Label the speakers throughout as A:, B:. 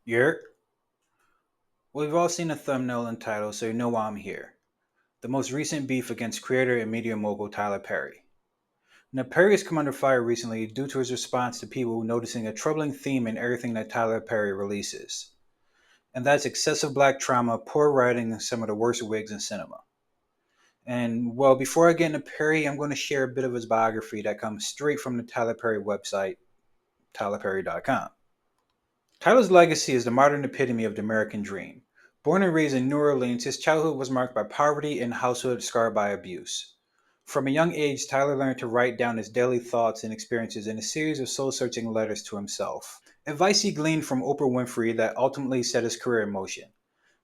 A: Yerk. Well, we've all seen the thumbnail and title, so you know why I'm here. The most recent beef against creator and media mogul Tyler Perry. Now, Perry has come under fire recently due to his response to people noticing a troubling theme in everything that Tyler Perry releases. And that's excessive black trauma, poor writing, and some of the worst wigs in cinema. And well, before I get into Perry, I'm going to share a bit of his biography that comes straight from the Tyler Perry website, tylerperry.com. Tyler's legacy is the modern epitome of the American dream. Born and raised in New Orleans, his childhood was marked by poverty and household scarred by abuse. From a young age, Tyler learned to write down his daily thoughts and experiences in a series of soul searching letters to himself. Advice he gleaned from Oprah Winfrey that ultimately set his career in motion.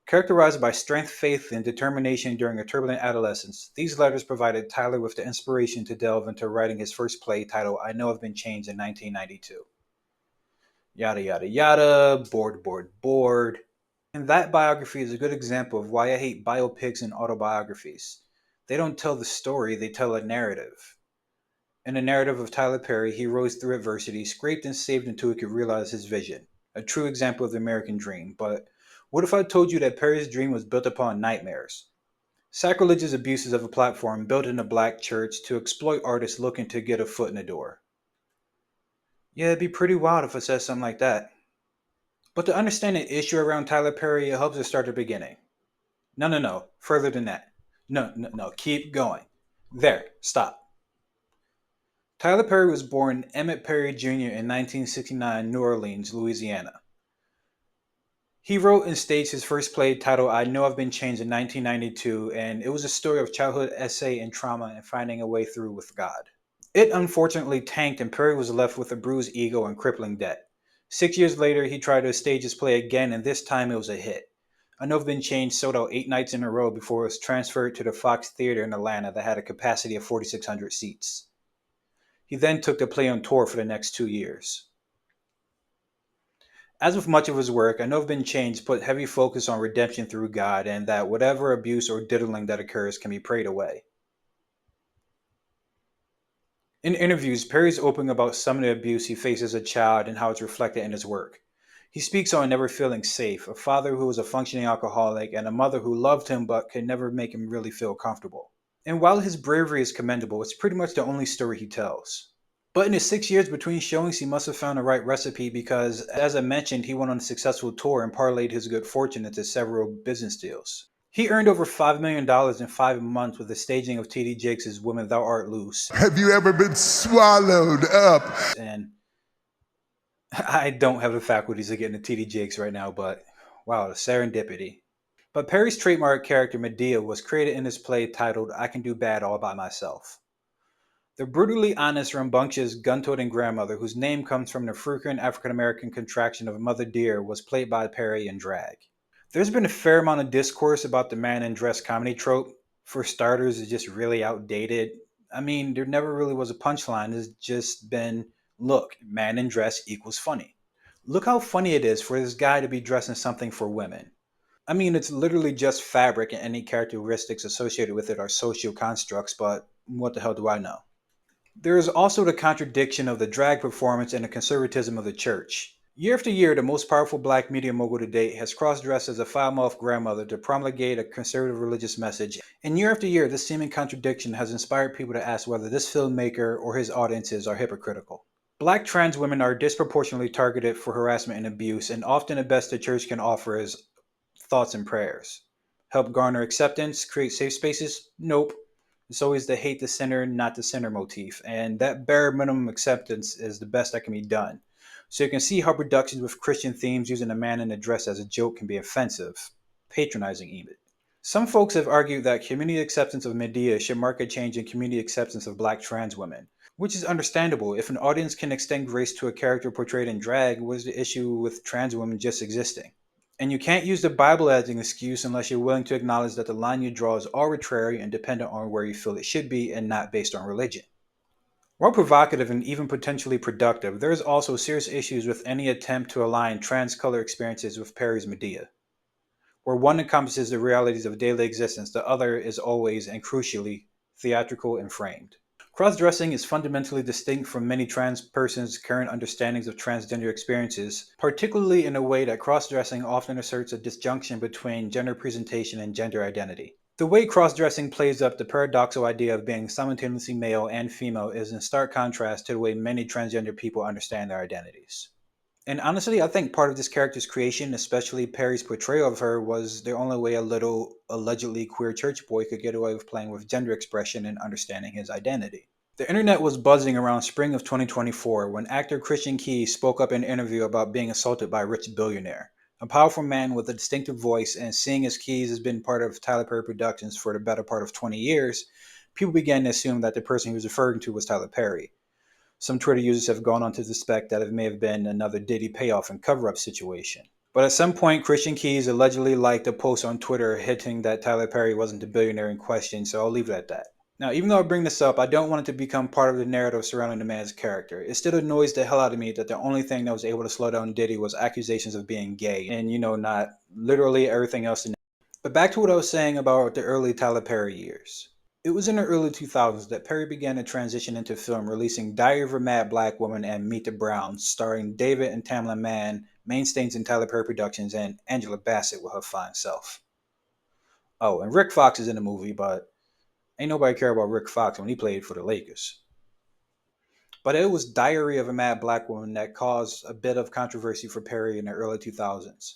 A: Characterized by strength, faith, and determination during a turbulent adolescence, these letters provided Tyler with the inspiration to delve into writing his first play titled I Know I've Been Changed in 1992. Yada, yada, yada, bored, bored, bored. And that biography is a good example of why I hate biopics and autobiographies. They don't tell the story, they tell a narrative. In the narrative of Tyler Perry, he rose through adversity, scraped and saved until he could realize his vision. A true example of the American dream. But what if I told you that Perry's dream was built upon nightmares? Sacrilegious abuses of a platform built in a black church to exploit artists looking to get a foot in the door. Yeah, it'd be pretty wild if I said something like that. But to understand the issue around Tyler Perry, it helps to start at the beginning. No, no, no. Further than that. No, no, no. Keep going. There. Stop. Tyler Perry was born Emmett Perry Jr. in 1969, New Orleans, Louisiana. He wrote and staged his first play titled I Know I've Been Changed in 1992, and it was a story of childhood essay and trauma and finding a way through with God. It unfortunately tanked, and Perry was left with a bruised ego and crippling debt. 6 years later, he tried to stage his play again, and this time it was a hit. I Know I've Been Changed sold out 8 nights in a row before it was transferred to the Fox Theater in Atlanta that had a capacity of 4,600 seats. He then took the play on tour for the next 2 years. As with much of his work, I Know I've Been Changed put heavy focus on redemption through God and that whatever abuse or diddling that occurs can be prayed away. In interviews, Perry's open about some of the abuse he faced as a child and how it's reflected in his work. He speaks on never feeling safe, a father who was a functioning alcoholic, and a mother who loved him but could never make him really feel comfortable. And while his bravery is commendable, it's pretty much the only story he tells. But in his 6 years between showings, he must have found the right recipe because, as I mentioned, he went on a successful tour and parlayed his good fortune into several business deals. He earned over $5 million in 5 months with the staging of T.D. Jakes' Women Thou Art Loose.
B: Have you ever been swallowed up?
A: And I don't have the faculties of getting to T.D. Jakes right now, but wow, the serendipity. But Perry's trademark character, Medea, was created in his play titled I Can Do Bad All By Myself. The brutally honest, rambunctious, gun-toting grandmother, whose name comes from the frequent African-American contraction of Mother Dear, was played by Perry in drag. There's been a fair amount of discourse about the man in dress comedy trope. For starters, it's just really outdated. I mean, there never really was a punchline. It's just been, look, man in dress equals funny. Look how funny it is for this guy to be dressing something for women. I mean, it's literally just fabric and any characteristics associated with it are social constructs, but what the hell do I know? There is also the contradiction of the drag performance and the conservatism of the church. Year after year, the most powerful black media mogul to date has cross-dressed as a foul-mouthed grandmother to promulgate a conservative religious message, and year after year, this seeming contradiction has inspired people to ask whether this filmmaker or his audiences are hypocritical. Black trans women are disproportionately targeted for harassment and abuse, and often the best the church can offer is thoughts and prayers. Help garner acceptance, create safe spaces? Nope. It's always the hate the sinner, not the sinner motif, and that bare minimum acceptance is the best that can be done. So you can see how productions with Christian themes using a man in a dress as a joke can be offensive, patronizing even. Some folks have argued that community acceptance of Medea should mark a change in community acceptance of black trans women, which is understandable. If an audience can extend grace to a character portrayed in drag, what is the issue with trans women just existing? And you can't use the Bible as an excuse unless you're willing to acknowledge that the line you draw is arbitrary and dependent on where you feel it should be and not based on religion. While provocative and even potentially productive, there is also serious issues with any attempt to align trans color experiences with Perry's Medea. Where one encompasses the realities of daily existence, the other is always and crucially theatrical and framed. Cross dressing is fundamentally distinct from many trans persons' current understandings of transgender experiences, particularly in a way that cross dressing often asserts a disjunction between gender presentation and gender identity. The way cross dressing plays up the paradoxical idea of being simultaneously male and female is in stark contrast to the way many transgender people understand their identities. And honestly, I think part of this character's creation, especially Perry's portrayal of her, was the only way a little allegedly queer church boy could get away with playing with gender expression and understanding his identity. The internet was buzzing around spring of 2024 when actor Christian Key spoke up in an interview about being assaulted by a rich billionaire. A powerful man with a distinctive voice, and seeing as Keys has been part of Tyler Perry Productions for the better part of 20 years, people began to assume that the person he was referring to was Tyler Perry. Some Twitter users have gone on to suspect that it may have been another Diddy payoff and cover up situation. But at some point, Christian Keys allegedly liked a post on Twitter hinting that Tyler Perry wasn't the billionaire in question, so I'll leave it at that. Now, even though I bring this up, I don't want it to become part of the narrative surrounding the man's character. It still annoys the hell out of me that the only thing that was able to slow down Diddy was accusations of being gay, and not literally everything else. But back to what I was saying about the early Tyler Perry years. It was in the early 2000s that Perry began to transition into film, releasing Diary of a Mad Black Woman and Meet the Browns, starring David and Tamela Mann, mainstays in Tyler Perry Productions, and Angela Bassett with her fine self. Oh, and Rick Fox is in the movie, but ain't nobody care about Rick Fox when he played for the Lakers. But it was Diary of a Mad Black Woman that caused a bit of controversy for Perry in the early 2000s.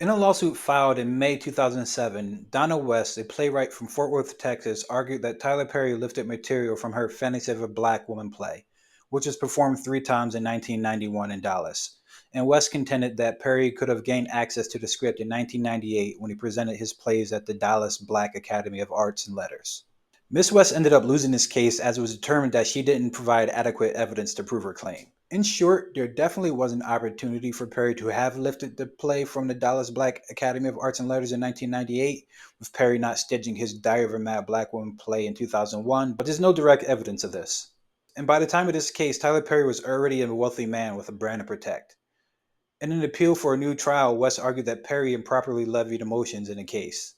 A: In a lawsuit filed in May 2007, Donna West, a playwright from Fort Worth, Texas, argued that Tyler Perry lifted material from her Fantasy of a Black Woman play, which was performed 3 times in 1991 in Dallas. And West contended that Perry could have gained access to the script in 1998 when he presented his plays at the Dallas Black Academy of Arts and Letters. Miss West ended up losing this case as it was determined that she didn't provide adequate evidence to prove her claim. In short, there definitely was an opportunity for Perry to have lifted the play from the Dallas Black Academy of Arts and Letters in 1998, with Perry not staging his Diary of a Mad Black Woman play in 2001, but there's no direct evidence of this. And by the time of this case, Tyler Perry was already a wealthy man with a brand to protect. In an appeal for a new trial, West argued that Perry improperly levied emotions in the case.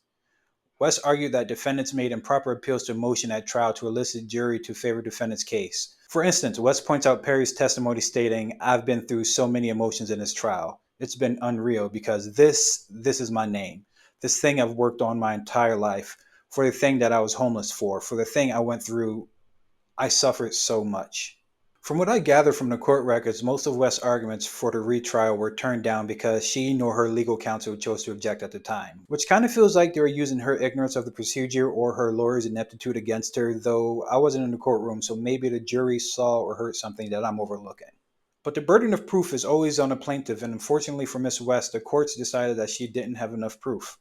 A: West argued that defendants made improper appeals to emotion at trial to elicit jury to favor defendant's case. For instance, West points out Perry's testimony stating, "I've been through so many emotions in this trial. It's been unreal because this is my name. This thing I've worked on my entire life, for the thing that I was homeless for the thing I went through. I suffered so much." From what I gather from the court records, most of West's arguments for the retrial were turned down because she nor her legal counsel chose to object at the time, which kind of feels like they were using her ignorance of the procedure or her lawyer's ineptitude against her, though I wasn't in the courtroom, so maybe the jury saw or heard something that I'm overlooking. But the burden of proof is always on the plaintiff, and unfortunately for Miss West, the courts decided that she didn't have enough proof.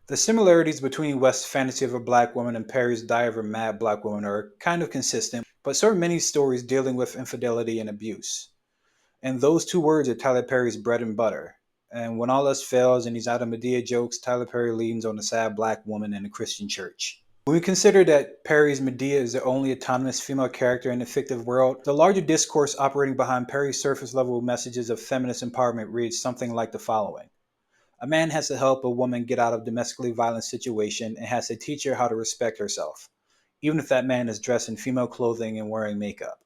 A: The similarities between West's Fantasy of a Black Woman and Perry's Diary of a Mad Black Woman are kind of consistent, but so are many stories dealing with infidelity and abuse. And those two words are Tyler Perry's bread and butter. And when all else fails and he's out of Medea jokes, Tyler Perry leans on a sad black woman in a Christian church. When we consider that Perry's Medea is the only autonomous female character in the fictive world, the larger discourse operating behind Perry's surface level messages of feminist empowerment reads something like the following. A man has to help a woman get out of a domestically violent situation and has to teach her how to respect herself, even if that man is dressed in female clothing and wearing makeup.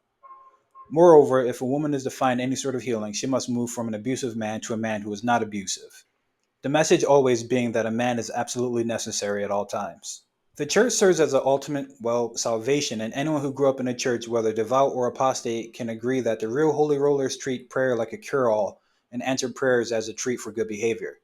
A: Moreover, if a woman is to find any sort of healing, she must move from an abusive man to a man who is not abusive. The message always being that a man is absolutely necessary at all times. The church serves as the ultimate, salvation, and anyone who grew up in a church, whether devout or apostate, can agree that the real holy rollers treat prayer like a cure-all and answer prayers as a treat for good behavior.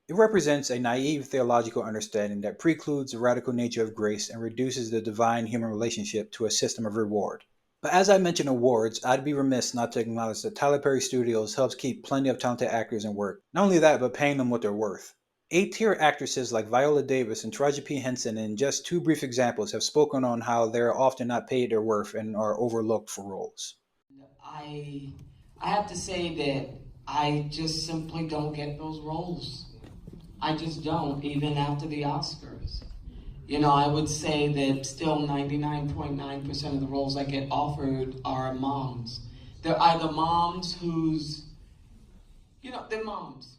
A: It represents a naive theological understanding that precludes the radical nature of grace and reduces the divine-human relationship to a system of reward. But as I mentioned awards, I'd be remiss not to acknowledge that Tyler Perry Studios helps keep plenty of talented actors in work. Not only that, but paying them what they're worth. A-tier actresses like Viola Davis and Taraji P. Henson, in just two brief examples, have spoken on how they're often not paid their worth and are overlooked for roles.
C: I I have to say that I just simply don't get those roles. I just don't, even after the Oscars. I would say that still 99.9% of the roles I get offered are moms. They're either moms who's, they're moms.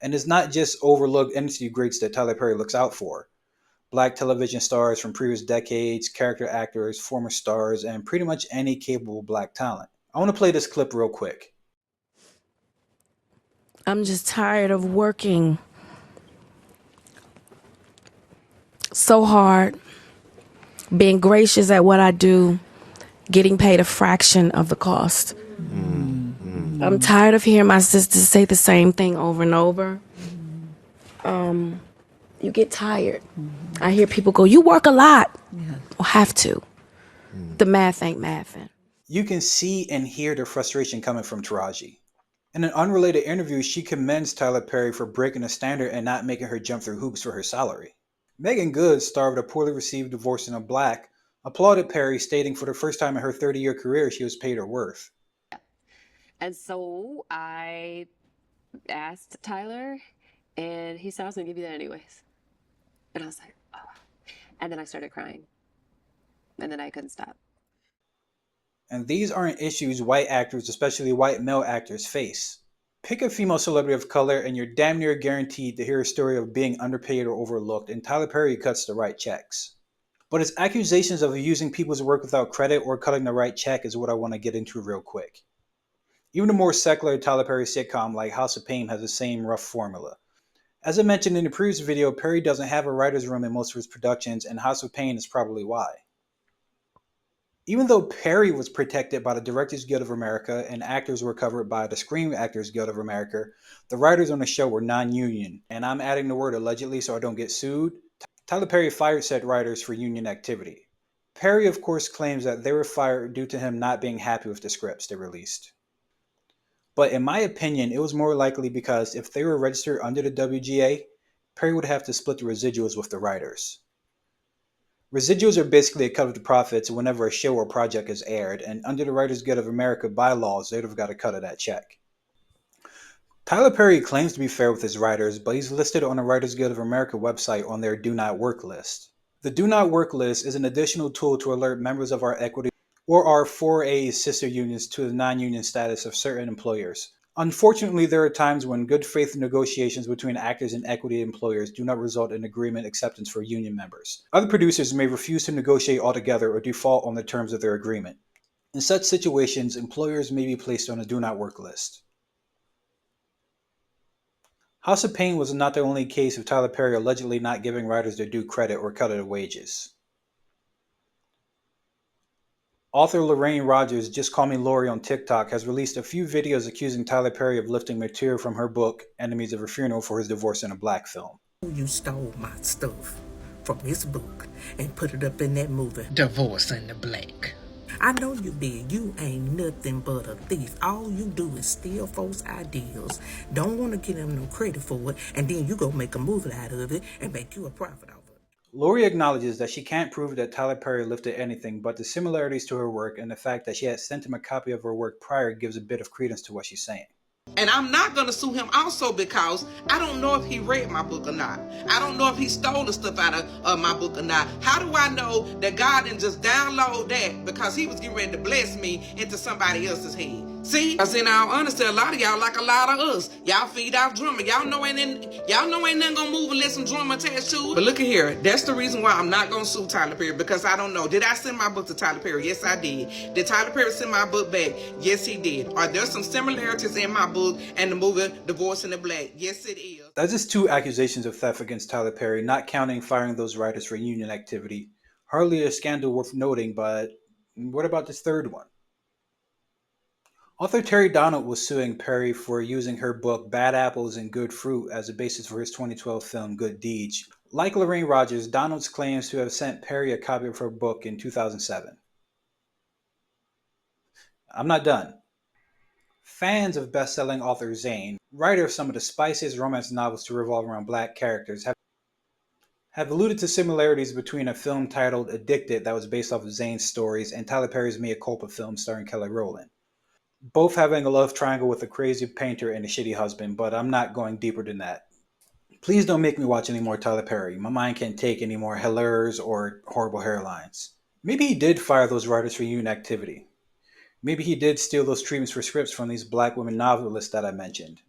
A: And it's not just overlooked industry greats that Tyler Perry looks out for. black television stars from previous decades, character actors, former stars, and pretty much any capable black talent. I want to play this clip real quick.
D: I'm just tired of working so hard, being gracious at what I do, getting paid a fraction of the cost. I'm tired of hearing my sisters say the same thing over and over. You get tired. I hear people go, "You work a lot." Well, have to. The math ain't mathin'.
A: You can see and hear the frustration coming from Taraji. In an unrelated interview, she commends Tyler Perry for breaking the standard and not making her jump through hoops for her salary. Megan Good, star of the poorly received Divorced in a Black, applauded Perry, stating for the first time in her 30-year career she was paid her worth.
E: And so I asked Tyler, and he said, "I was going to give you that anyways." And I was like, "Oh." And then I started crying. And then I couldn't stop.
A: And these aren't issues white actors, especially white male actors, face. Pick a female celebrity of color and you're damn near guaranteed to hear a story of being underpaid or overlooked, and Tyler Perry cuts the right checks. But his accusations of using people's work without credit or cutting the right check is what I want to get into real quick. Even a more secular Tyler Perry sitcom like House of Pain has the same rough formula. As I mentioned in the previous video, Perry doesn't have a writer's room in most of his productions, and House of Pain is probably why. Even though Perry was protected by the Directors Guild of America and actors were covered by the Screen Actors Guild of America, the writers on the show were non-union, and I'm adding the word allegedly so I don't get sued. Tyler Perry fired said writers for union activity. Perry, of course, claims that they were fired due to him not being happy with the scripts they released. But in my opinion, it was more likely because if they were registered under the WGA, Perry would have to split the residuals with the writers. Residuals are basically a cut of the profits whenever a show or project is aired, and under the Writers Guild of America bylaws, they'd have got a cut of that check. Tyler Perry claims to be fair with his writers, but he's listed on the Writers Guild of America website on their Do Not Work list. The Do Not Work list is an additional tool to alert members of our equity or our 4A sister unions to the non-union status of certain employers. Unfortunately, there are times when good faith negotiations between actors and equity employers do not result in agreement acceptance for union members. Other producers may refuse to negotiate altogether or default on the terms of their agreement. In such situations, employers may be placed on a Do Not Work list. House of Pain was not the only case of Tyler Perry allegedly not giving writers their due credit or cut of their wages. Author Lorraine Rogers, Just Call Me Lori on TikTok, has released a few videos accusing Tyler Perry of lifting material from her book, Enemies of a Funeral, for his Divorced in a Black film.
F: You stole my stuff from this book and put it up in that movie, Divorce in the Black. I know you did. You ain't nothing but a thief. All you do is steal folks' ideas. Don't want to give them no credit for it, and then you go make a movie out of it and make you a profit off it.
A: Lori acknowledges that she can't prove that Tyler Perry lifted anything, but the similarities to her work and the fact that she had sent him a copy of her work prior gives a bit of credence to what she's saying.
G: And I'm not going to sue him also because I don't know if he read my book or not. I don't know if he stole the stuff out of my book or not. How do I know that God didn't just download that because he was getting ready to bless me into somebody else's head? See, because in all honesty, a lot of y'all like a lot of us. Y'all feed off drummer. Y'all know ain't nothing gonna move unless some drummer attached to it. But look at here, that's the reason why I'm not gonna sue Tyler Perry, because I don't know. Did I send my book to Tyler Perry? Yes, I did. Did Tyler Perry send my book back? Yes, he did. Are there some similarities in my book and the movie Divorce in the Black? Yes, it is.
A: That's just 2 accusations of theft against Tyler Perry, not counting firing those writers for union activity. Hardly a scandal worth noting, but what about this third one? Author Terry Donald was suing Perry for using her book Bad Apples and Good Fruit as a basis for his 2012 film Good Deeds. Like Lorraine Rogers, Donald claims to have sent Perry a copy of her book in 2007. I'm not done. Fans of best-selling author Zane, writer of some of the spiciest romance novels to revolve around black characters, have alluded to similarities between a film titled Addicted that was based off of Zane's stories and Tyler Perry's Mea Culpa film starring Kelly Rowland. Both having a love triangle with a crazy painter and a shitty husband, but I'm not going deeper than that. Please don't make me watch any more Tyler Perry. My mind can't take any more hellers or horrible hairlines. Maybe he did fire those writers for union activity. Maybe he did steal those treatments for scripts from these black women novelists that I mentioned.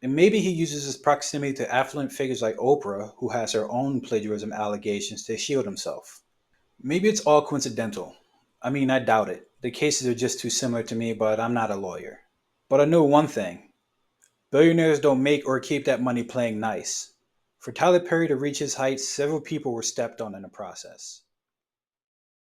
A: And maybe he uses his proximity to affluent figures like Oprah, who has her own plagiarism allegations, to shield himself. Maybe it's all coincidental. I mean, I doubt it. The cases are just too similar to me, but I'm not a lawyer. But I know one thing: billionaires don't make or keep that money playing nice. For Tyler Perry to reach his heights, several people were stepped on in the process.